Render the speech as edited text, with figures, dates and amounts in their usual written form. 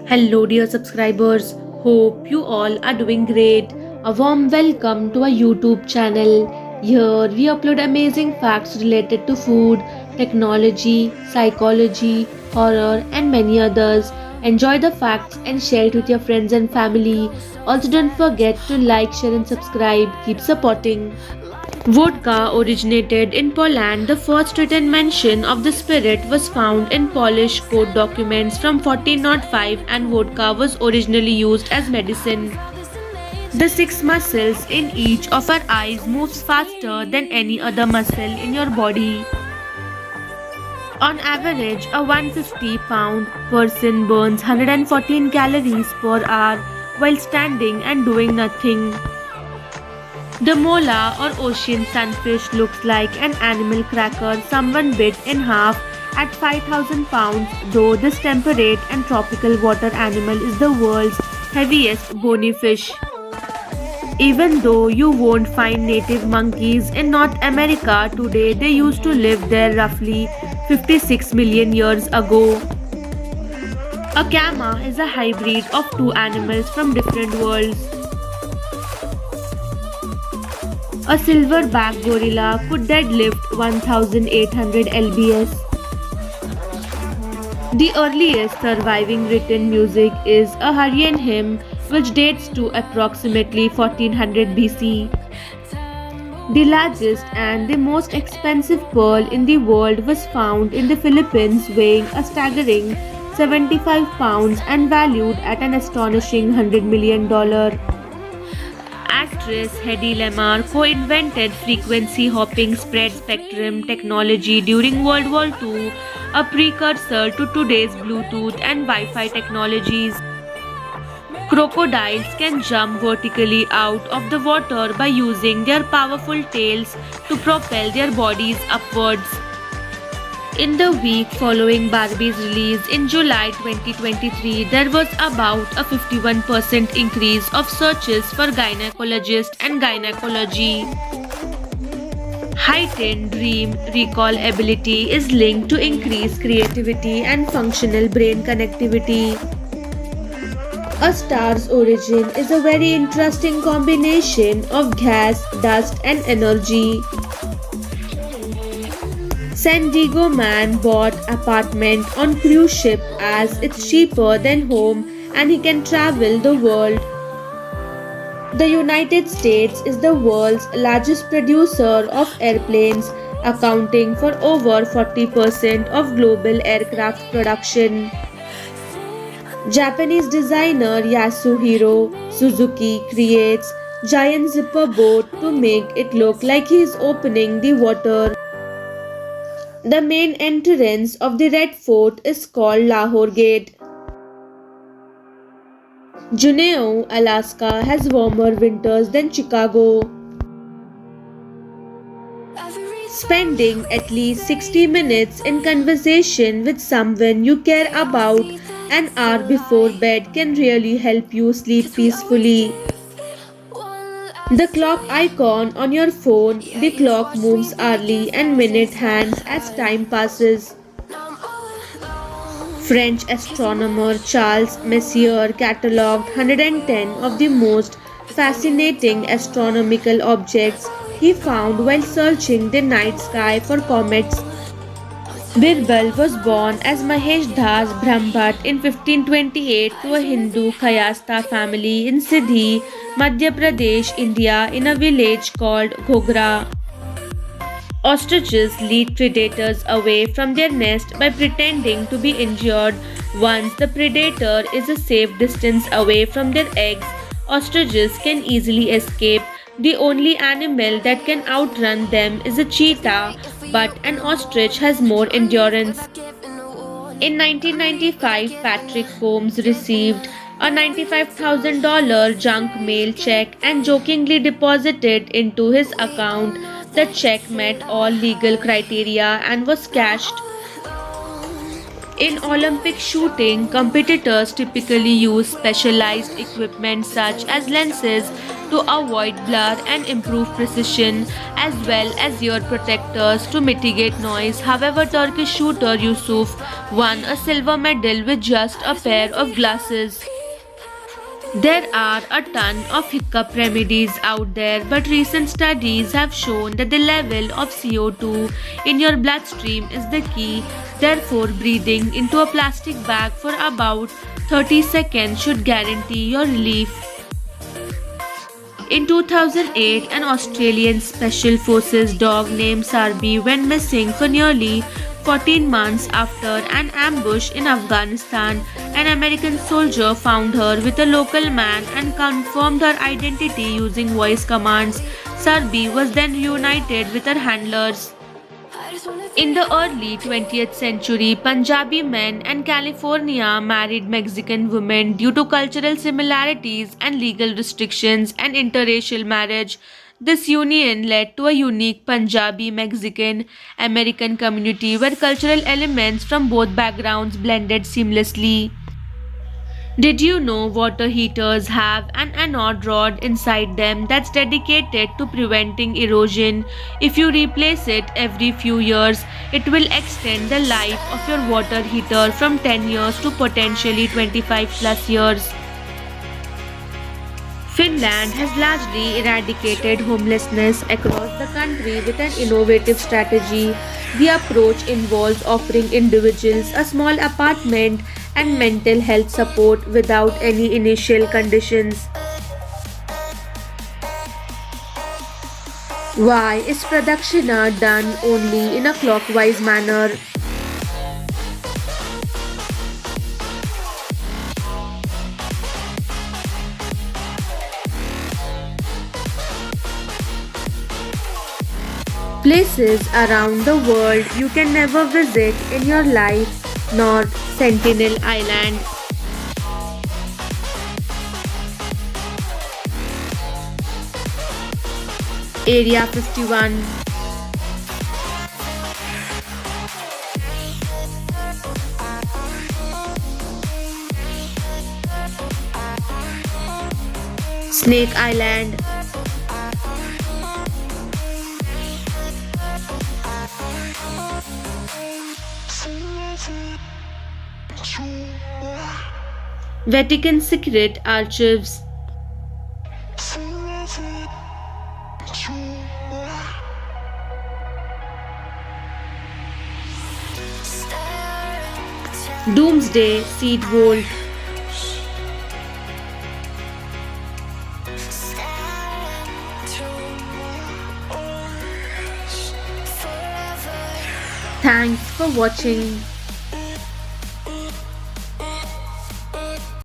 Hello, dear subscribers. Hope you all are doing great. A warm welcome to our YouTube channel. Here we upload amazing facts related to food, technology, psychology, horror, and many others. Enjoy the facts and share it with your friends and family. Also, don't forget to like, share, and subscribe. Keep supporting. Vodka originated in Poland. The first written mention of the spirit was found in Polish court documents from 1405 and vodka was originally used as medicine. The six muscles in each of our eyes moves faster than any other muscle in your body. On average, a 150-pound person burns 114 calories per hour while standing and doing nothing. The mola or ocean sunfish looks like an animal cracker someone bit in half at 5,000 pounds, though this temperate and tropical water animal is the world's heaviest bony fish. Even though you won't find native monkeys in North America today, they used to live there roughly 56 million years ago. A cama is a hybrid of two animals from different worlds. A silverback gorilla could deadlift 1800 lbs. The earliest surviving written music is a Hurrian hymn which dates to approximately 1400 BC. The largest and the most expensive pearl in the world was found in the Philippines, weighing a staggering 75 pounds and valued at an astonishing $100 million. Actress Hedy Lamarr co-invented frequency hopping spread spectrum technology during World War II, a precursor to today's Bluetooth and Wi-Fi technologies. Crocodiles can jump vertically out of the water by using their powerful tails to propel their bodies upwards. In the week following Barbie's release in July 2023, there was about a 51% increase of searches for gynecologist and gynecology. Heightened dream recall ability is linked to increased creativity and functional brain connectivity. A star's origin is a very interesting combination of gas, dust, and energy. San Diego man bought apartment on cruise ship as it's cheaper than home and he can travel the world. The United States is the world's largest producer of airplanes, accounting for over 40% of global aircraft production. Japanese designer Yasuhiro Suzuki creates giant zipper boat to make it look like he is opening the water. The main entrance of the Red Fort is called Lahore Gate. Juneau, Alaska has warmer winters than Chicago. Spending at least 60 minutes in conversation with someone you care about an hour before bed can really help you sleep peacefully. The clock icon on your phone, the clock moves hourly and minute hands as time passes. French astronomer Charles Messier catalogued 110 of the most fascinating astronomical objects he found while searching the night sky for comets. Birbal was born as Mahesh Das Brahmbhatt in 1528 to a Hindu Kayastha family in Siddhi, Madhya Pradesh, India, in a village called Ghogra. Ostriches lead predators away from their nest by pretending to be injured. Once the predator is a safe distance away from their eggs, ostriches can easily escape. The only animal that can outrun them is a cheetah, but an ostrich has more endurance. In 1995, Patrick Holmes received a $95,000 junk mail check and jokingly deposited into his account. The check met all legal criteria and was cashed. In Olympic shooting, competitors typically use specialized equipment such as lenses to to avoid blur and improve precision, as well as ear protectors to mitigate noise. However, Turkish shooter Yusuf won a silver medal with just a pair of glasses. There are a ton of hiccup remedies out there, but recent studies have shown that the level of CO2 in your bloodstream is the key. Therefore, breathing into a plastic bag for about 30 seconds should guarantee your relief. In 2008, an Australian Special Forces dog named Sarbi went missing for nearly 14 months after an ambush in Afghanistan. An American soldier found her with a local man and confirmed her identity using voice commands. Sarbi was then reunited with her handlers. In the early 20th century, Punjabi men and California married Mexican women due to cultural similarities and legal restrictions and interracial marriage. This union led to a unique Punjabi Mexican American community where cultural elements from both backgrounds blended seamlessly. Did you know water heaters have an anode rod inside them that's dedicated to preventing erosion? If you replace it every few years, it will extend the life of your water heater from 10 years to potentially 25 plus years. Finland has largely eradicated homelessness across the country with an innovative strategy. The approach involves offering individuals a small apartment and mental health support without any initial conditions. Why is Pradakshina done only in a clockwise manner? Places around the world you can never visit in your life. North Sentinel Island. Area 51. Snake Island. Vatican Secret Archives. Doomsday Seed Vault. Thanks for watching.